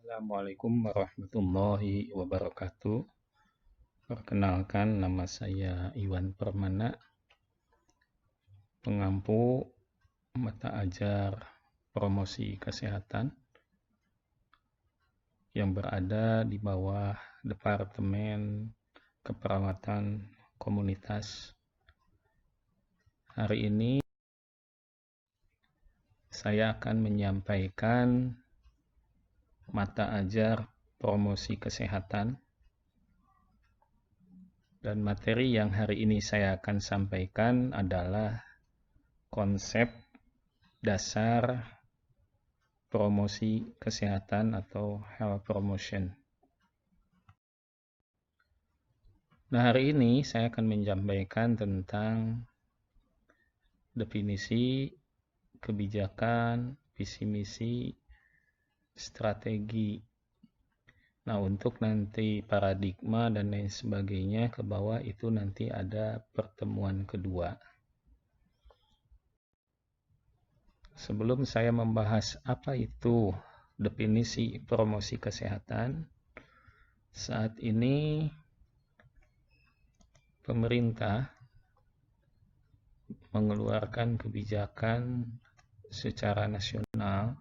Assalamualaikum warahmatullahi wabarakatuh. Perkenalkan, nama saya Iwan Permana, pengampu mata ajar promosi kesehatan yang berada di bawah Departemen Keperawatan Komunitas. Hari ini saya akan menyampaikan mata ajar promosi kesehatan. Dan materi yang hari ini saya akan sampaikan adalah konsep dasar promosi kesehatan atau health promotion. Nah, hari ini saya akan menyampaikan tentang definisi, kebijakan, visi misi, strategi. Nah, untuk nanti paradigma dan lain sebagainya ke bawah itu nanti ada pertemuan kedua. Sebelum saya membahas apa itu definisi promosi kesehatan, saat ini pemerintah mengeluarkan kebijakan secara nasional,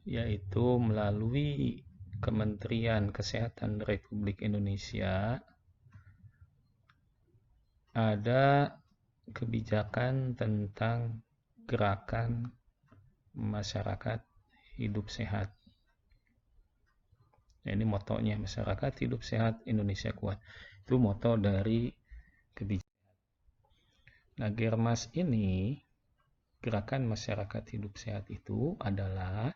yaitu melalui Kementerian Kesehatan Republik Indonesia ada kebijakan tentang gerakan masyarakat hidup sehat. Ini motonya, masyarakat hidup sehat, Indonesia kuat. Itu moto dari kebijakan. Nah, Germas ini, gerakan masyarakat hidup sehat itu adalah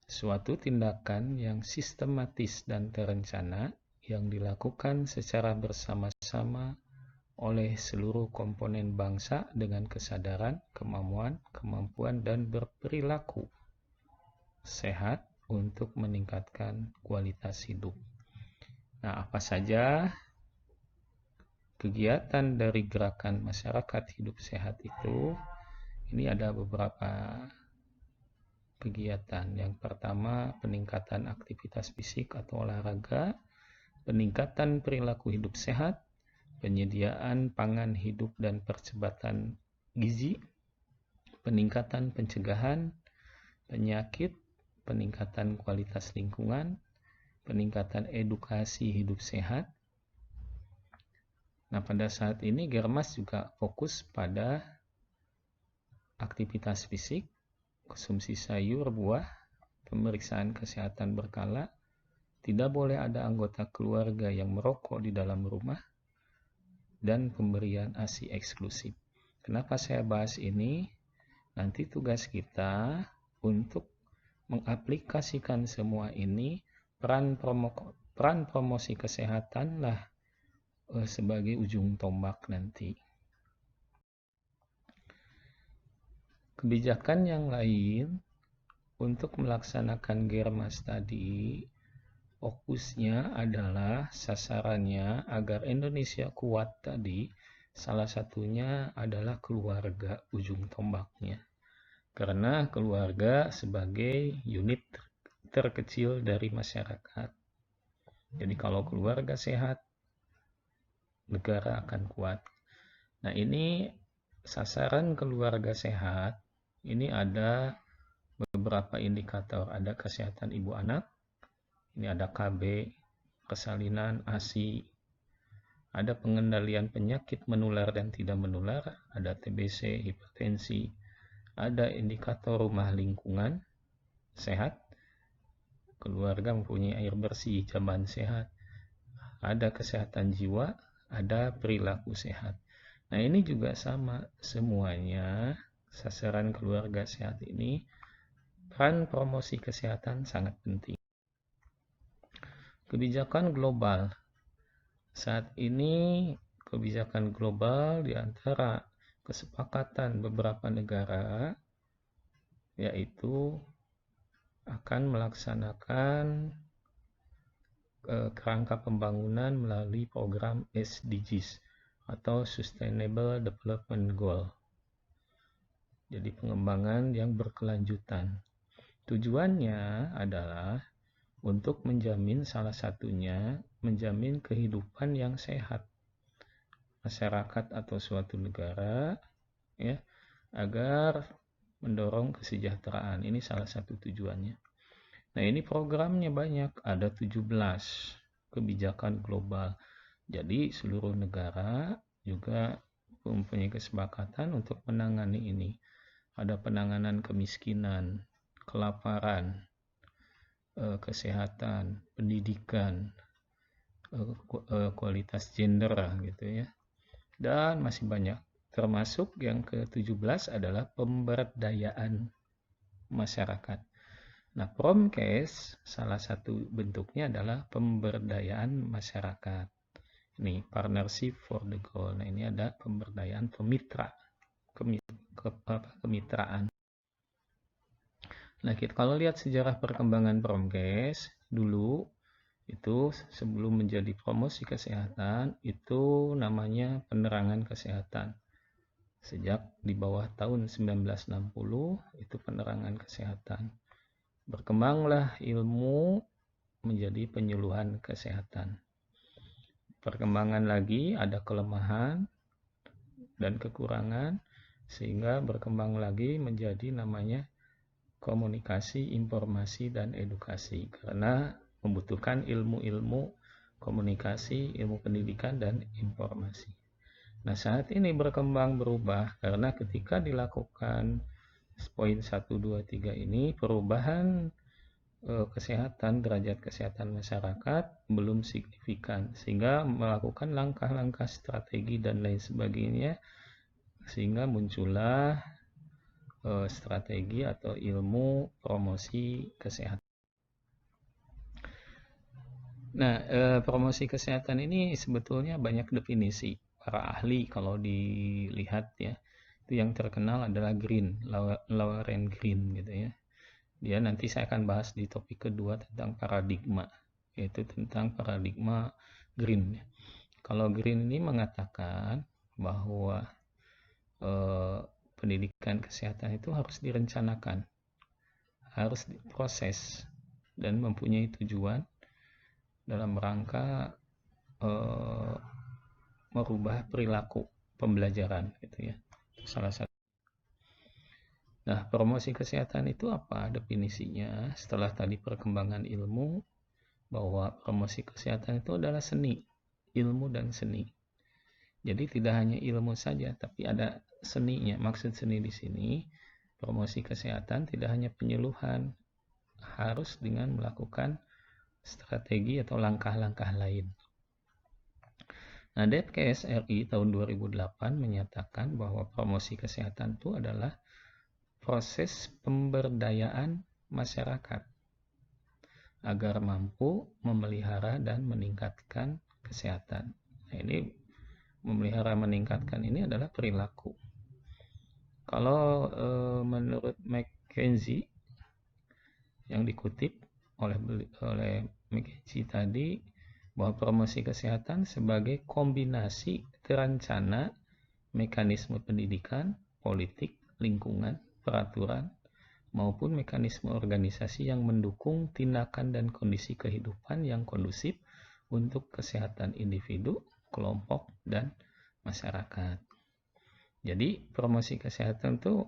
suatu tindakan yang sistematis dan terencana yang dilakukan secara bersama-sama oleh seluruh komponen bangsa dengan kesadaran, kemampuan, dan berperilaku sehat untuk meningkatkan kualitas hidup. Nah, apa saja kegiatan dari gerakan masyarakat hidup sehat itu? Ini ada beberapa kegiatan. Yang pertama, peningkatan aktivitas fisik atau olahraga, peningkatan perilaku hidup sehat, penyediaan pangan hidup dan percepatan gizi, peningkatan pencegahan penyakit, peningkatan kualitas lingkungan, peningkatan edukasi hidup sehat. Nah, pada saat ini Germas juga fokus pada aktivitas fisik, konsumsi sayur, buah, pemeriksaan kesehatan berkala, tidak boleh ada anggota keluarga yang merokok di dalam rumah, dan pemberian ASI eksklusif. Kenapa saya bahas ini? Nanti tugas kita untuk mengaplikasikan semua ini, peran promosi kesehatanlah sebagai ujung tombak nanti. Kebijakan yang lain untuk melaksanakan Germas tadi, fokusnya adalah sasarannya agar Indonesia kuat tadi, salah satunya adalah keluarga ujung tombaknya. Karena keluarga sebagai unit terkecil dari masyarakat. Jadi kalau keluarga sehat, negara akan kuat. Nah, ini sasaran keluarga sehat, ini ada beberapa indikator. Ada kesehatan ibu anak, ini ada KB, persalinan, ASI, ada pengendalian penyakit menular dan tidak menular, ada TBC, hipertensi, ada indikator rumah lingkungan sehat, keluarga mempunyai air bersih, jamban sehat, ada kesehatan jiwa, ada perilaku sehat. Nah, ini juga sama semuanya, sasaran keluarga sehat ini, peran promosi kesehatan sangat penting. Kebijakan global. Saat ini kebijakan global di antara kesepakatan beberapa negara yaitu akan melaksanakan kerangka pembangunan melalui program SDGs atau Sustainable Development Goal. Jadi pengembangan yang berkelanjutan. Tujuannya adalah untuk menjamin, salah satunya menjamin kehidupan yang sehat masyarakat atau suatu negara, ya, agar mendorong kesejahteraan. Ini salah satu tujuannya. Nah, ini programnya banyak, ada 17 kebijakan global. Jadi seluruh negara juga mempunyai kesepakatan untuk menangani ini. Ada penanganan kemiskinan, kelaparan, kesehatan, pendidikan, kualitas gender gitu ya. Dan masih banyak. Termasuk yang ke-17 adalah pemberdayaan masyarakat. Nah, Promkes salah satu bentuknya adalah pemberdayaan masyarakat. Ini Partnership for the Goal. Nah, ini ada pemberdayaan kemitraan. Nah, kalau lihat sejarah perkembangan Promkes dulu, itu sebelum menjadi promosi kesehatan, itu namanya penerangan kesehatan. Sejak di bawah tahun 1960, itu penerangan kesehatan. Berkembanglah ilmu menjadi penyuluhan kesehatan. Perkembangan lagi, ada kelemahan dan kekurangan, sehingga berkembang lagi menjadi namanya komunikasi, informasi, dan edukasi, karena membutuhkan ilmu-ilmu komunikasi, ilmu pendidikan, dan informasi. Nah, saat ini berkembang berubah karena ketika dilakukan poin 1, 2, 3 ini, perubahan kesehatan, derajat kesehatan masyarakat belum signifikan, sehingga melakukan langkah-langkah strategi dan lain sebagainya, sehingga muncullah strategi atau ilmu promosi kesehatan. Nah, promosi kesehatan ini sebetulnya banyak definisi. Para ahli kalau dilihat ya, itu yang terkenal adalah Green, Lauren Green gitu ya. Dia nanti saya akan bahas di topik kedua tentang paradigma, yaitu tentang paradigma Green. Kalau Green ini mengatakan bahwa pendidikan kesehatan itu harus direncanakan, harus diproses, dan mempunyai tujuan dalam rangka merubah perilaku pembelajaran gitu ya. Salah satu. Nah, promosi kesehatan itu apa definisinya? Setelah tadi perkembangan ilmu, bahwa promosi kesehatan itu adalah seni, ilmu dan seni. Jadi tidak hanya ilmu saja, tapi ada seninya. Maksud seni di sini, promosi kesehatan tidak hanya penyuluhan, harus dengan melakukan strategi atau langkah-langkah lain. Nah, Depkes RI tahun 2008 menyatakan bahwa promosi kesehatan itu adalah proses pemberdayaan masyarakat agar mampu memelihara dan meningkatkan kesehatan. Nah, ini memelihara meningkatkan ini adalah perilaku. Kalau menurut McKinsey yang dikutip oleh McKinsey tadi, bahwa promosi kesehatan sebagai kombinasi terencana mekanisme pendidikan, politik, lingkungan, peraturan, maupun mekanisme organisasi yang mendukung tindakan dan kondisi kehidupan yang kondusif untuk kesehatan individu, kelompok, dan masyarakat. Jadi promosi kesehatan itu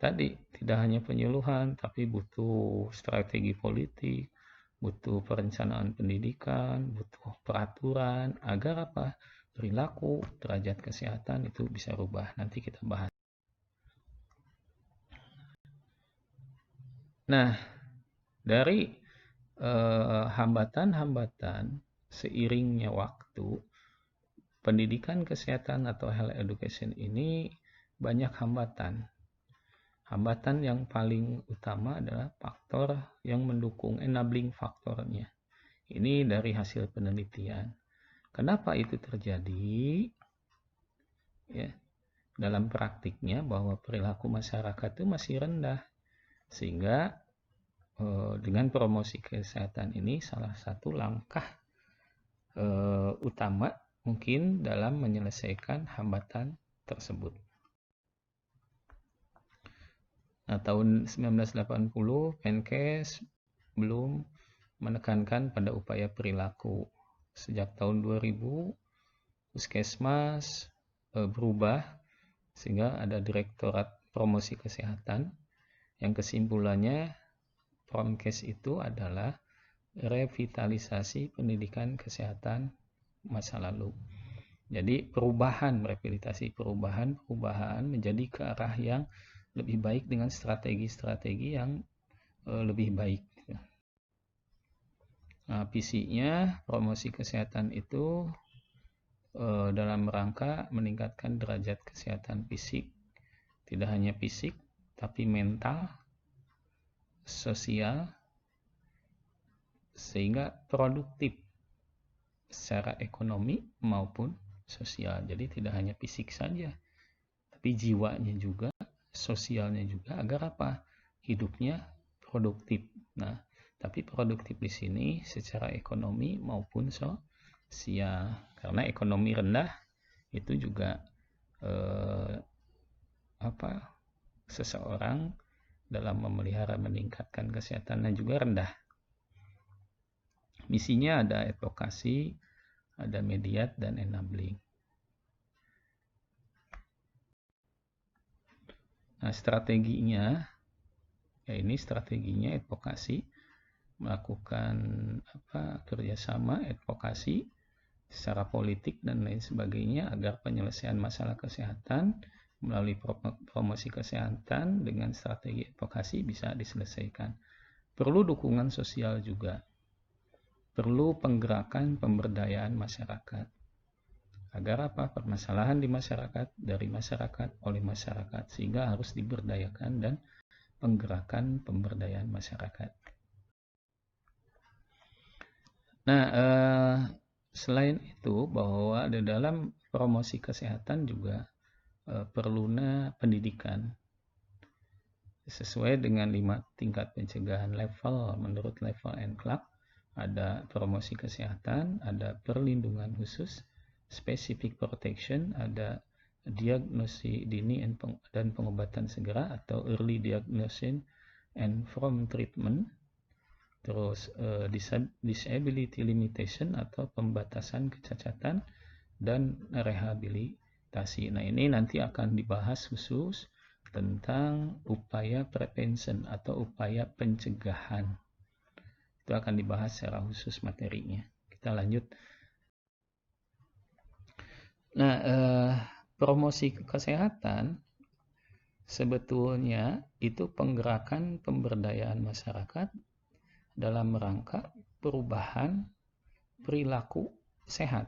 tadi tidak hanya penyuluhan, tapi butuh strategi politik, butuh perencanaan pendidikan, butuh peraturan, agar apa? Perilaku, derajat kesehatan itu bisa rubah. Nanti kita bahas. Nah, dari hambatan-hambatan seiringnya waktu, pendidikan kesehatan atau health education ini banyak hambatan. Hambatan yang paling utama adalah faktor yang mendukung, enabling faktornya. Ini dari hasil penelitian. Kenapa itu terjadi? Ya, dalam praktiknya bahwa perilaku masyarakat itu masih rendah. Sehingga dengan promosi kesehatan ini salah satu langkah utama mungkin dalam menyelesaikan hambatan tersebut. Nah, tahun 1980 Menkes belum menekankan pada upaya perilaku. Sejak tahun 2000 Puskesmas berubah sehingga ada Direktorat Promosi Kesehatan yang kesimpulannya Promkes itu adalah revitalisasi pendidikan kesehatan masa lalu. Jadi perubahan menjadi ke arah yang lebih baik dengan strategi-strategi yang lebih baik. Nah, visinya promosi kesehatan itu dalam rangka meningkatkan derajat kesehatan fisik, tidak hanya fisik, tapi mental, sosial, sehingga produktif secara ekonomi maupun sosial. Jadi tidak hanya fisik saja, tapi jiwanya juga, sosialnya juga, agar apa? Hidupnya produktif. Nah, tapi produktif di sini secara ekonomi maupun sosial. Karena ekonomi rendah itu juga seseorang dalam memelihara meningkatkan kesehatannya juga rendah. Misinya ada advokasi, ada mediat, dan enabling. Nah, strateginya advokasi, melakukan kerjasama advokasi secara politik dan lain sebagainya agar penyelesaian masalah kesehatan melalui promosi kesehatan dengan strategi advokasi bisa diselesaikan. Perlu dukungan sosial juga. Perlu penggerakan pemberdayaan masyarakat. Agar apa? Permasalahan di masyarakat, dari masyarakat, oleh masyarakat, sehingga harus diberdayakan dan penggerakan pemberdayaan masyarakat. Nah, selain itu bahwa di dalam promosi kesehatan juga perlunya pendidikan sesuai dengan 5 tingkat pencegahan level menurut level NCLAC. Ada promosi kesehatan, ada perlindungan khusus, specific protection, ada diagnosis dini dan pengobatan segera atau early diagnosis and from treatment. Terus disability limitation atau pembatasan kecacatan dan rehabilitasi. Nah, ini nanti akan dibahas khusus tentang upaya prevention atau upaya pencegahan. Itu akan dibahas secara khusus materinya. Kita lanjut. Nah, promosi kesehatan sebetulnya itu penggerakan pemberdayaan masyarakat dalam rangka perubahan perilaku sehat.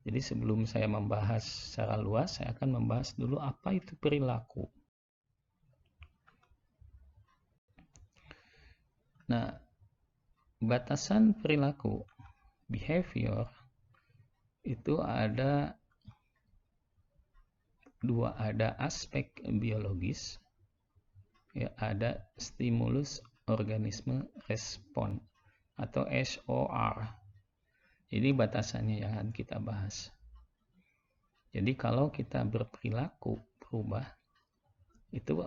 Jadi sebelum saya membahas secara luas, saya akan membahas dulu apa itu perilaku. Nah, batasan perilaku, behavior, itu ada aspek biologis, ya, ada stimulus organisme respon atau SOR. Ini batasannya yang akan kita bahas. Jadi kalau kita berperilaku berubah, itu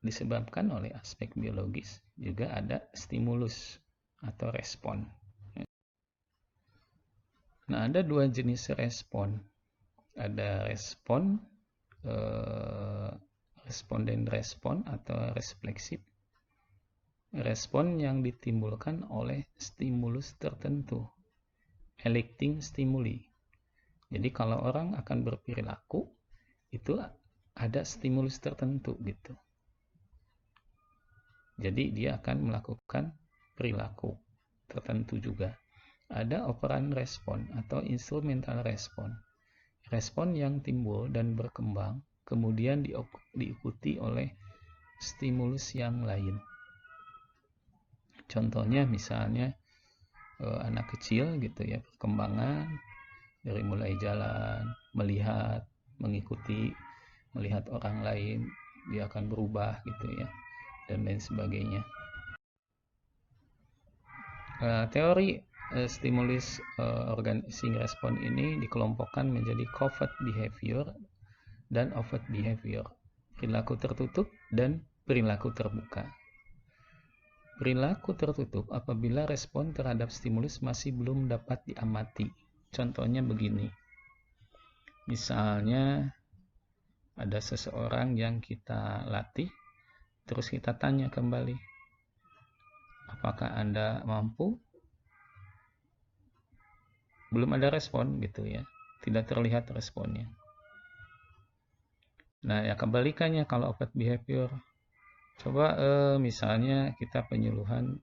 disebabkan oleh aspek biologis, juga ada stimulus atau respon. Nah, ada 2 jenis respon. Ada responden respon atau refleksif. Respon yang ditimbulkan oleh stimulus tertentu, electing stimuli. Jadi kalau orang akan berperilaku, itu ada stimulus tertentu gitu. Jadi dia akan melakukan perilaku tertentu juga. Ada operan respon atau instrumental respon. Respon yang timbul dan berkembang, kemudian diikuti oleh stimulus yang lain. Contohnya misalnya anak kecil gitu ya, perkembangan dari mulai jalan, melihat, mengikuti, melihat orang lain, dia akan berubah gitu ya, dan lain sebagainya. Teori stimulus organizing respon ini dikelompokkan menjadi covert behavior dan overt behavior, perilaku tertutup dan perilaku terbuka. Perilaku tertutup apabila respon terhadap stimulus masih belum dapat diamati. Contohnya begini. Misalnya ada seseorang yang kita latih, terus kita tanya kembali, apakah Anda mampu? Belum ada respon gitu ya. Tidak terlihat responnya. Nah, ya kebalikannya kalau obat behavior. Coba misalnya kita penyuluhan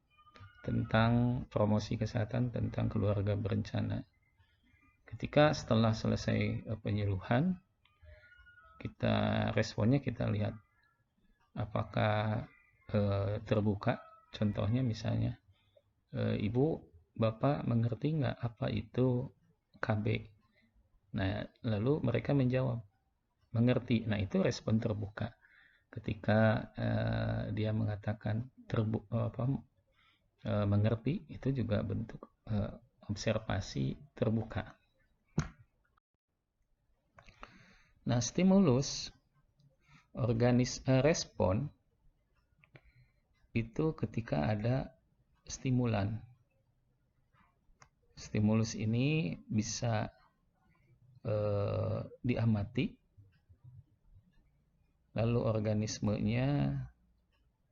tentang promosi kesehatan tentang keluarga berencana. Ketika setelah selesai penyuluhan, responnya kita lihat apakah terbuka. Contohnya misalnya, Ibu, Bapak mengerti nggak apa itu KB? Nah, lalu mereka menjawab, mengerti. Nah, itu respon terbuka. Ketika dia mengatakan mengerti, itu juga bentuk observasi terbuka. Nah, stimulus respon itu ketika ada stimulan. Stimulus ini bisa diamati, lalu organismenya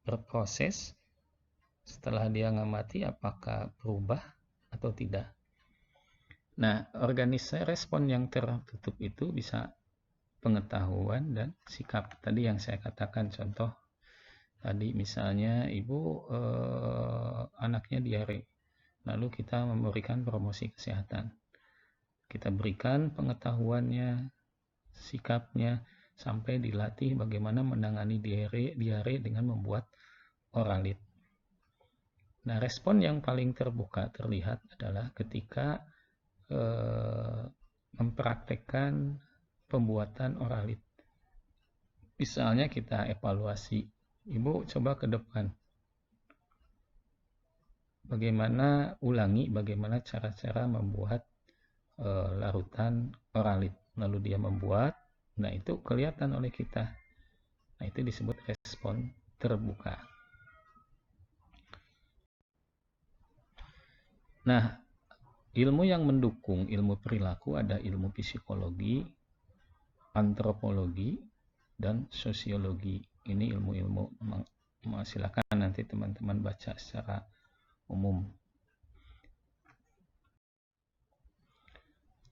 berproses. Setelah dia ngamati, apakah berubah atau tidak. Nah, respon yang tertutup itu bisa pengetahuan dan sikap. Tadi yang saya katakan contoh. Tadi misalnya ibu anaknya diare. Lalu kita memberikan promosi kesehatan. Kita berikan pengetahuannya, sikapnya, sampai dilatih bagaimana menangani diare dengan membuat oralit. Nah, respon yang paling terbuka terlihat adalah ketika mempraktekkan pembuatan oralit. Misalnya kita evaluasi, Ibu coba ke depan. Ulangi bagaimana cara-cara membuat larutan oralit. Lalu dia membuat, nah itu kelihatan oleh kita. Nah, itu disebut respon terbuka. Nah, ilmu yang mendukung ilmu perilaku ada ilmu psikologi, antropologi, dan sosiologi. Ini ilmu-ilmu, silakan nanti teman-teman baca secara umum.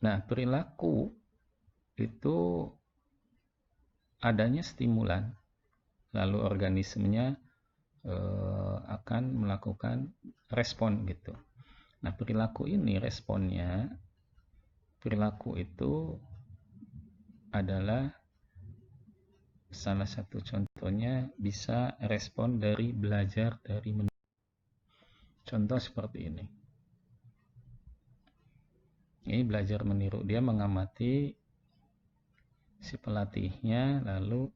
Nah, perilaku itu adanya stimulan, lalu organismenya akan melakukan respon gitu. Nah, perilaku ini responnya, perilaku itu adalah salah satu contohnya bisa respon dari belajar dari meniru. Contoh seperti ini. Ini belajar meniru. Dia mengamati si pelatihnya, lalu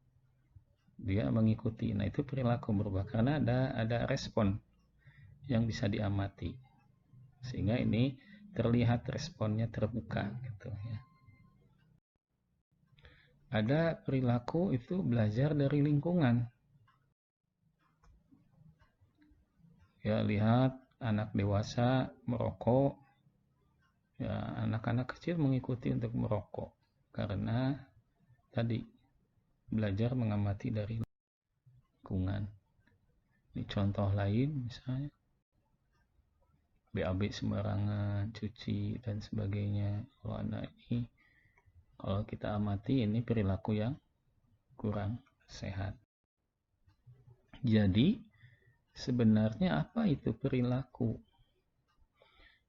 dia mengikuti. Nah, itu perilaku berubah karena ada respon yang bisa diamati. Sehingga ini terlihat responnya terbuka gitu ya. Ada perilaku itu belajar dari lingkungan. Ya, lihat anak dewasa merokok, ya anak-anak kecil mengikuti untuk merokok karena tadi belajar mengamati dari lingkungan. Ini contoh lain misalnya BAB sembarangan, cuci dan sebagainya. Kalau kita amati ini perilaku yang kurang sehat. Jadi sebenarnya apa itu perilaku?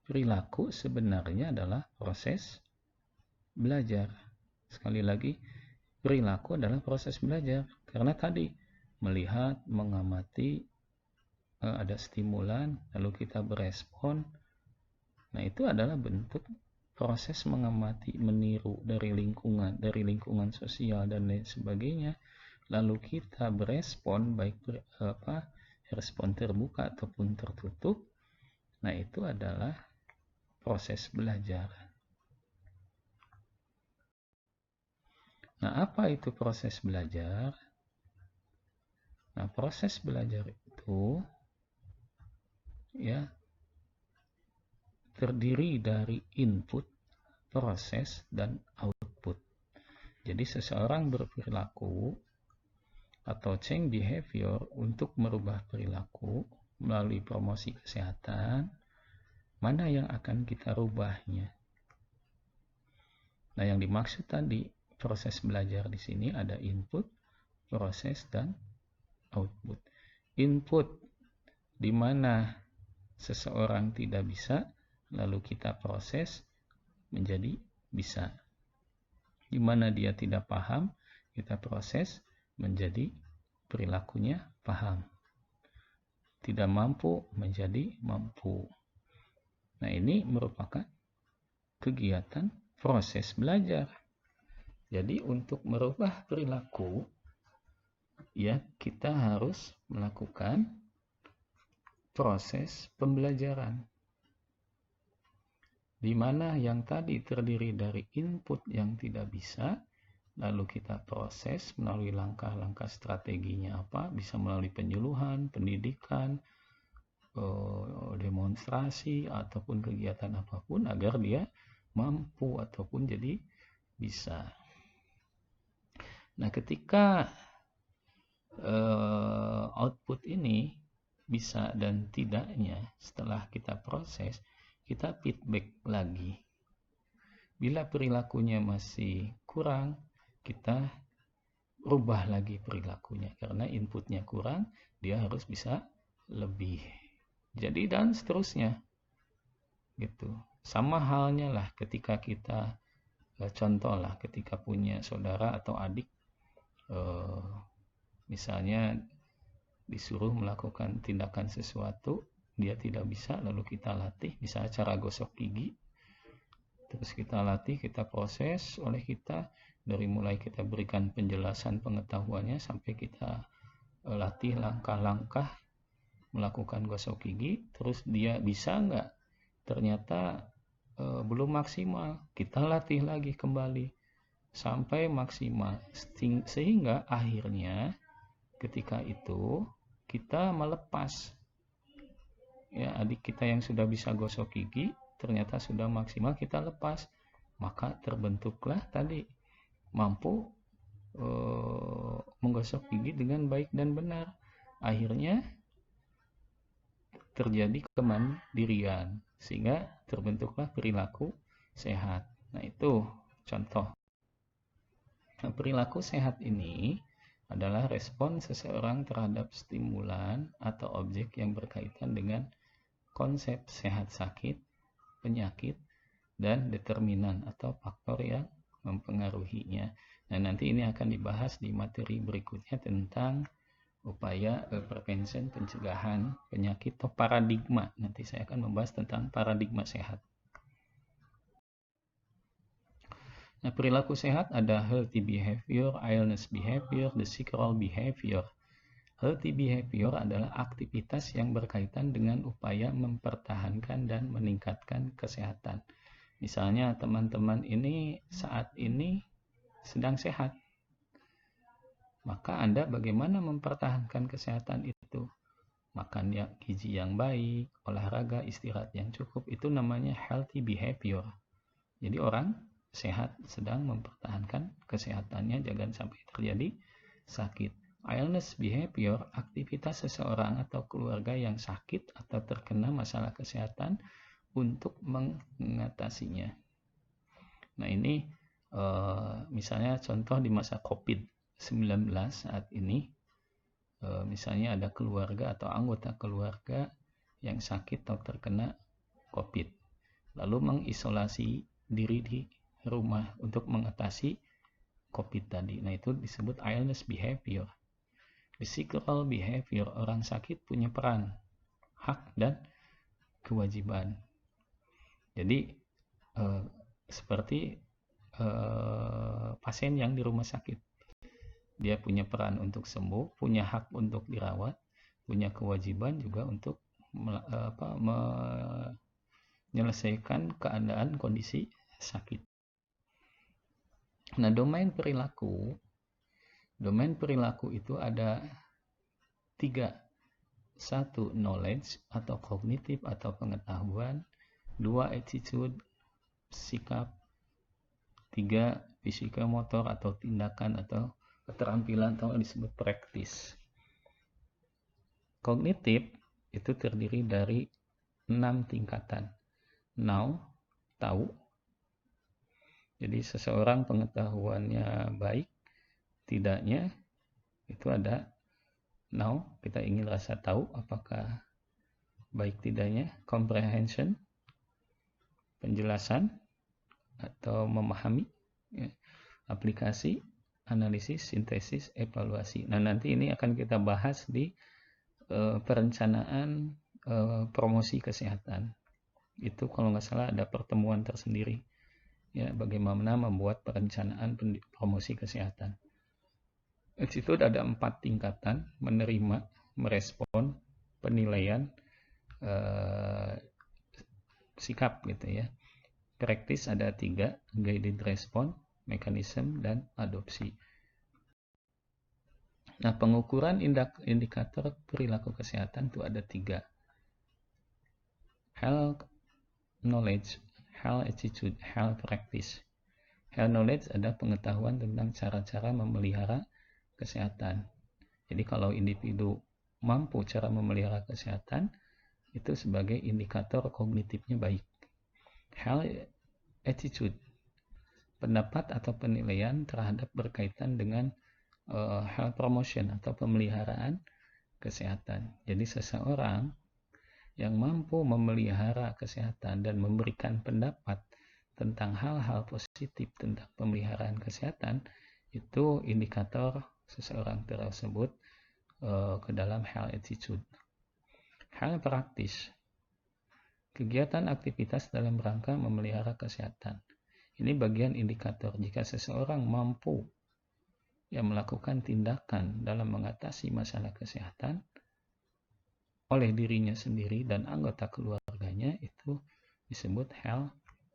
Perilaku sebenarnya adalah proses belajar. Sekali lagi, perilaku adalah proses belajar. Karena tadi melihat, mengamati, ada stimulan, lalu kita berespon. Nah, itu adalah bentuk proses mengamati, meniru dari lingkungan sosial dan lain sebagainya. Lalu kita berespon, baik respon terbuka ataupun tertutup. Nah, itu adalah proses belajar. Nah, apa itu proses belajar? Nah, Nah, proses belajar itu ya terdiri dari input, proses, dan output. Jadi seseorang berperilaku atau change behavior untuk merubah perilaku melalui promosi kesehatan, mana yang akan kita rubahnya. Nah, yang dimaksud tadi proses belajar di sini ada input, proses, dan output. Input di mana seseorang tidak bisa, lalu kita proses menjadi bisa. Di mana dia tidak paham, kita proses menjadi perilakunya paham. Tidak mampu menjadi mampu. Nah, ini merupakan kegiatan proses belajar. Jadi untuk merubah perilaku, ya kita harus melakukan proses pembelajaran. Di mana yang tadi terdiri dari input yang tidak bisa, lalu kita proses melalui langkah-langkah strateginya apa, bisa melalui penyuluhan, pendidikan, demonstrasi, ataupun kegiatan apapun agar dia mampu ataupun jadi bisa. Nah, ketika output ini bisa dan tidaknya setelah kita proses, kita feedback lagi. Bila perilakunya masih kurang, kita rubah lagi perilakunya karena inputnya kurang, dia harus bisa lebih. Jadi dan seterusnya. Gitu. Sama halnya lah ketika kita contoh lah ketika punya saudara atau adik misalnya disuruh melakukan tindakan sesuatu, dia tidak bisa, lalu kita latih, misalnya cara gosok gigi, terus kita latih, kita proses oleh kita, dari mulai kita berikan penjelasan pengetahuannya, sampai kita latih langkah-langkah melakukan gosok gigi, terus dia bisa nggak? Ternyata belum maksimal, kita latih lagi kembali, sampai maksimal, sehingga akhirnya ketika itu kita melepas. Ya, adik kita yang sudah bisa gosok gigi ternyata sudah maksimal, kita lepas, maka terbentuklah tadi mampu menggosok gigi dengan baik dan benar. Akhirnya terjadi kemandirian sehingga terbentuklah perilaku sehat. Nah, itu contoh. Nah, perilaku sehat ini adalah respon seseorang terhadap stimulan atau objek yang berkaitan dengan konsep sehat sakit, penyakit, dan determinan atau faktor yang mempengaruhinya. Nah, nanti ini akan dibahas di materi berikutnya tentang upaya prevention, pencegahan penyakit atau paradigma. Nanti saya akan membahas tentang paradigma sehat. Nah, perilaku sehat ada healthy behavior, illness behavior, desirable behavior. Healthy behavior adalah aktivitas yang berkaitan dengan upaya mempertahankan dan meningkatkan kesehatan. Misalnya teman-teman ini saat ini sedang sehat. Maka Anda bagaimana mempertahankan kesehatan itu? Makan gizi yang baik, olahraga, istirahat yang cukup, itu namanya healthy behavior. Jadi orang sehat sedang mempertahankan kesehatannya, jangan sampai terjadi sakit. Illness behavior, aktivitas seseorang atau keluarga yang sakit atau terkena masalah kesehatan untuk mengatasinya. Nah, ini misalnya contoh di masa COVID-19 saat ini, misalnya ada keluarga atau anggota keluarga yang sakit atau terkena COVID, lalu mengisolasi diri di rumah untuk mengatasi COVID tadi. Nah, itu disebut illness behavior. Desirable behavior, orang sakit punya peran, hak, dan kewajiban. Jadi seperti pasien yang di rumah sakit, dia punya peran untuk sembuh, punya hak untuk dirawat, punya kewajiban juga untuk menyelesaikan keadaan kondisi sakit. Nah, domain perilaku itu ada 3. 1. Knowledge atau kognitif atau pengetahuan. 2. Attitude, sikap. 3. Psikomotor atau tindakan atau keterampilan atau disebut praktis. Kognitif itu terdiri dari 6 tingkatan. Know, tahu. Jadi seseorang pengetahuannya baik, tidaknya, itu ada know, kita ingin rasa tahu apakah baik tidaknya. Comprehension, penjelasan atau memahami. Ya. Aplikasi, analisis, sintesis, evaluasi. Nah, nanti ini akan kita bahas di perencanaan promosi kesehatan. Itu kalau nggak salah ada pertemuan tersendiri. Ya, bagaimana membuat perencanaan promosi kesehatan. Attitude ada 4 tingkatan: menerima, merespon, penilaian, sikap gitu ya. Practice ada 3, guided response, mechanism, dan adopsi. Nah, pengukuran indikator perilaku kesehatan itu ada 3. Health knowledge, health attitude, health practice. Health knowledge ada pengetahuan tentang cara-cara memelihara kesehatan. Jadi kalau individu mampu cara memelihara kesehatan, itu sebagai indikator kognitifnya baik. Health attitude, pendapat atau penilaian terhadap berkaitan dengan health promotion atau pemeliharaan kesehatan. Jadi seseorang yang mampu memelihara kesehatan dan memberikan pendapat tentang hal-hal positif tentang pemeliharaan kesehatan, itu indikator seseorang tersebut ke dalam health attitude. Health practice, kegiatan aktivitas dalam rangka memelihara kesehatan. Ini bagian indikator jika seseorang mampu melakukan tindakan dalam mengatasi masalah kesehatan oleh dirinya sendiri dan anggota keluarganya, itu disebut health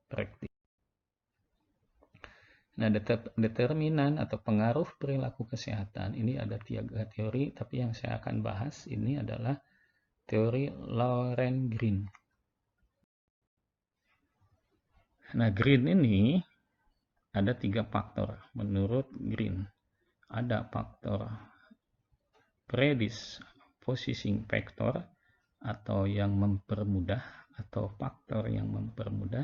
practice. Nah, determinan atau pengaruh perilaku kesehatan ini ada 3 teori, tapi yang saya akan bahas ini adalah teori Loren Green. Nah, Green ini ada 3 faktor menurut Green. Ada faktor predisposing factor atau yang mempermudah atau faktor yang mempermudah.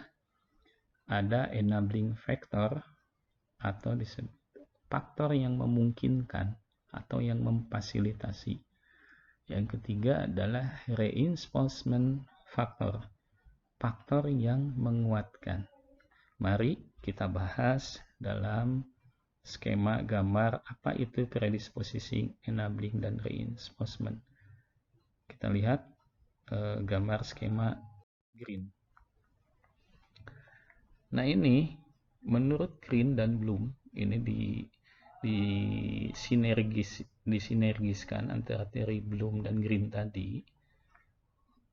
Ada enabling factor atau disebut faktor yang memungkinkan atau yang memfasilitasi. Yang ketiga adalah reinforcement factor, faktor yang menguatkan. Mari kita bahas dalam skema gambar apa itu predisposing, enabling, dan reinforcement. Kita lihat gambar skema Green. Nah, ini menurut Green dan Bloom ini disinergiskan antara teori Bloom dan Green tadi,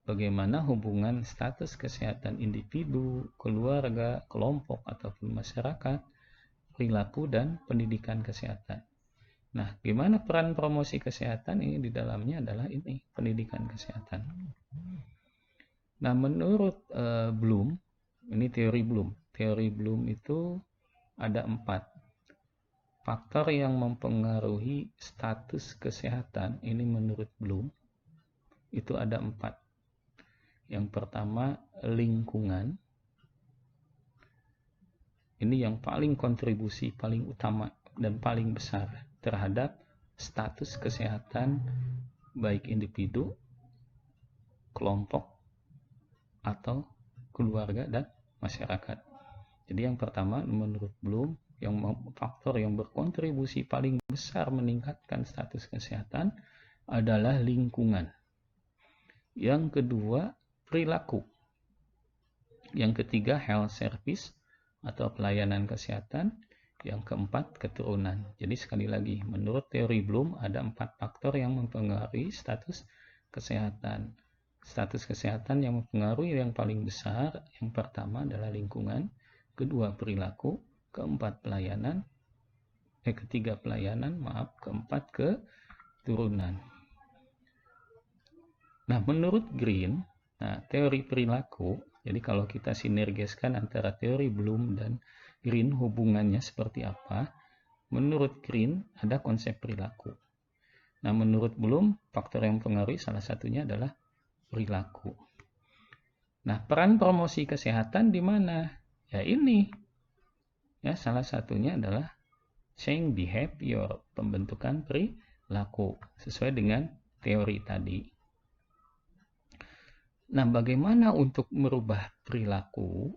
bagaimana hubungan status kesehatan individu, keluarga, kelompok, ataupun masyarakat, perilaku, dan pendidikan kesehatan. Nah, gimana peran promosi kesehatan ini di dalamnya adalah ini, pendidikan kesehatan. Nah, menurut Bloom, ini teori Bloom. Teori Bloom itu ada 4 faktor yang mempengaruhi status kesehatan. Ini menurut Bloom itu ada 4. Yang pertama, lingkungan. Ini yang paling kontribusi, paling utama, dan paling besar terhadap status kesehatan baik individu, kelompok, atau keluarga dan masyarakat. Jadi yang pertama menurut Bloom, yang faktor yang berkontribusi paling besar meningkatkan status kesehatan adalah lingkungan. Yang kedua, perilaku. Yang ketiga, health service atau pelayanan kesehatan. Yang keempat, keturunan. Jadi sekali lagi, menurut teori Bloom ada 4 faktor yang mempengaruhi status kesehatan. Status kesehatan yang mempengaruhi yang paling besar, yang pertama adalah lingkungan, kedua perilaku, keempat pelayanan, ketiga pelayanan, keempat keturunan. Nah, menurut Green, teori perilaku, jadi kalau kita sinergiskan antara teori Bloom dan Green, hubungannya seperti apa? Menurut Green, ada konsep perilaku. Nah, menurut Bloom, faktor yang mempengaruhi salah satunya adalah perilaku. Nah, peran promosi kesehatan di mana? Ya ini. Ya, salah satunya adalah change behavior, pembentukan perilaku sesuai dengan teori tadi. Nah, bagaimana untuk merubah perilaku?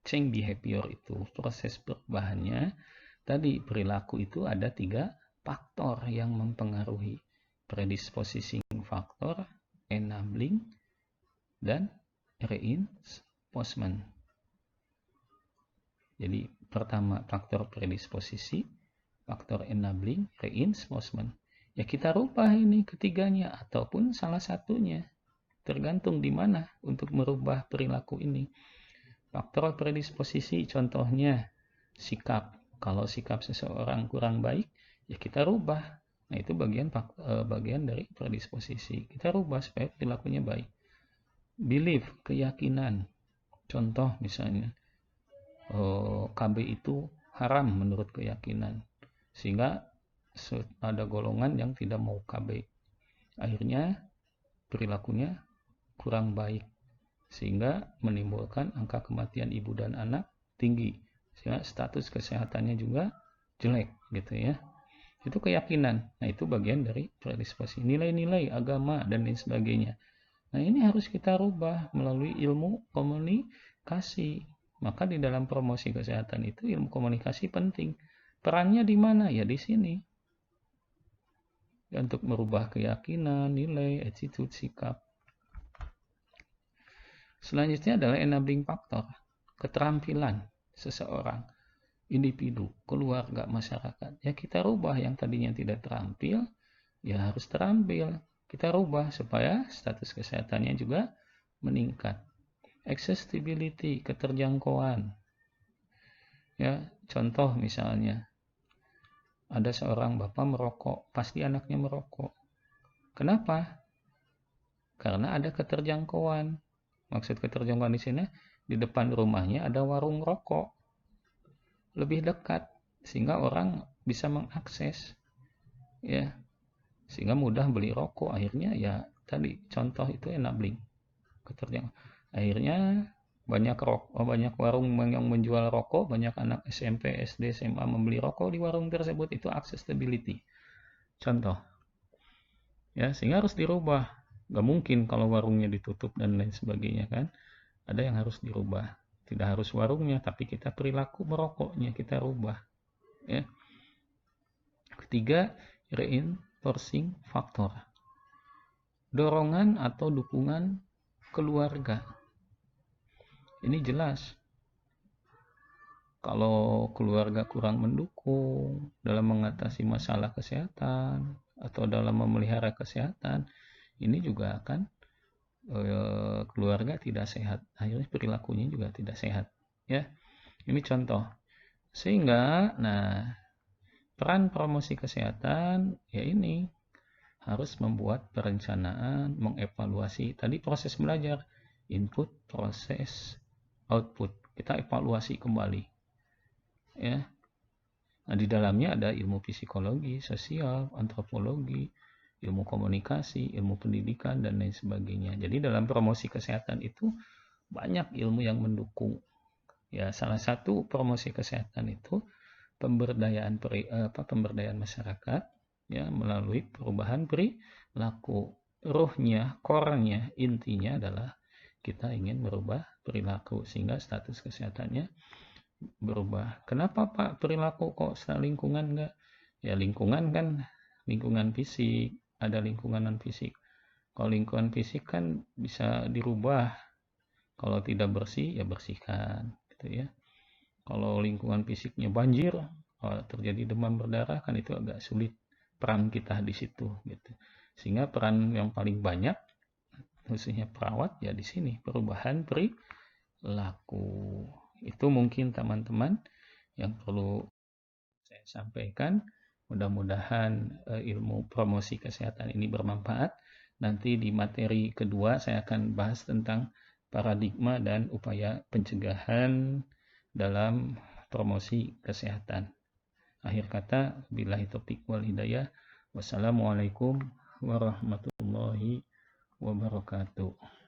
Change behavior itu proses perubahannya. Tadi perilaku itu ada 3 faktor yang mempengaruhi. Predisposing factor, enabling, dan reinforcement. Jadi pertama faktor predisposisi, faktor enabling, reinforcement. Ya kita rubah ini ketiganya ataupun salah satunya. Tergantung di mana untuk merubah perilaku ini. Faktor predisposisi contohnya sikap. Kalau sikap seseorang kurang baik, ya kita rubah. Nah, itu bagian dari predisposisi. Kita rubah supaya perilakunya baik. Belief, keyakinan. Contoh misalnya, KB itu haram menurut keyakinan. Sehingga ada golongan yang tidak mau KB. Akhirnya perilakunya kurang baik. Sehingga menimbulkan angka kematian ibu dan anak tinggi. Sehingga status kesehatannya juga jelek gitu ya. Itu keyakinan. Nah, itu bagian dari predisposisi. Nilai-nilai agama dan lain sebagainya. Nah, ini harus kita rubah melalui ilmu komunikasi. Maka di dalam promosi kesehatan itu ilmu komunikasi penting. Perannya di mana? Ya di sini. Untuk merubah keyakinan, nilai, attitude, sikap. Selanjutnya adalah enabling factor. Keterampilan seseorang, individu, keluarga, masyarakat. Ya kita rubah yang tadinya tidak terampil, ya harus terampil. Kita rubah supaya status kesehatannya juga meningkat. Accessibility, keterjangkauan. Ya, contoh misalnya, ada seorang bapak merokok, pasti anaknya merokok. Kenapa? Karena ada keterjangkauan. Maksud keterjangkauan di sini, di depan rumahnya ada warung rokok. Lebih dekat, sehingga orang bisa mengakses. Ya, sehingga mudah beli rokok. Akhirnya ya tadi contoh itu enabling. Keterjangkauan. Akhirnya banyak warung yang menjual rokok, banyak anak SMP, SD, SMA membeli rokok di warung tersebut, itu accessibility. Contoh. Ya, sehingga harus dirubah. Gak mungkin kalau warungnya ditutup dan lain sebagainya kan. Ada yang harus dirubah. Tidak harus warungnya, tapi kita perilaku merokoknya kita rubah. Ya. Ketiga, reinforcing factor. Dorongan atau dukungan keluarga. Ini jelas. Kalau keluarga kurang mendukung dalam mengatasi masalah kesehatan atau dalam memelihara kesehatan, ini juga akan keluarga tidak sehat. Akhirnya perilakunya juga tidak sehat. Ya, ini contoh. Sehingga, peran promosi kesehatan ya ini harus membuat perencanaan, mengevaluasi. Tadi proses belajar, input, proses, output. Kita evaluasi kembali. Ya. Nah, di dalamnya ada ilmu psikologi, sosial, antropologi, ilmu komunikasi, ilmu pendidikan, dan lain sebagainya. Jadi dalam promosi kesehatan itu banyak ilmu yang mendukung. Ya, salah satu promosi kesehatan itu pemberdayaan masyarakat ya melalui perubahan perilaku. Ruhnya, core-nya, intinya adalah kita ingin merubah perilaku sehingga status kesehatannya berubah. Kenapa Pak perilaku kok lingkungan enggak? Ya lingkungan kan lingkungan fisik, ada lingkungan non fisik. Kalau lingkungan fisik kan bisa dirubah. Kalau tidak bersih ya bersihkan gitu ya. Kalau lingkungan fisiknya banjir, kalau terjadi demam berdarah kan itu agak sulit peran kita di situ gitu. Sehingga peran yang paling banyak khususnya perawat ya di sini perubahan perilaku. Itu mungkin teman-teman yang perlu saya sampaikan. Mudah-mudahan ilmu promosi kesehatan ini bermanfaat Nanti di materi kedua saya akan bahas tentang paradigma dan upaya pencegahan dalam promosi kesehatan. Akhir kata, billahi taufiq wal hidayah. Wassalamualaikum warahmatullahi wabarakatuh.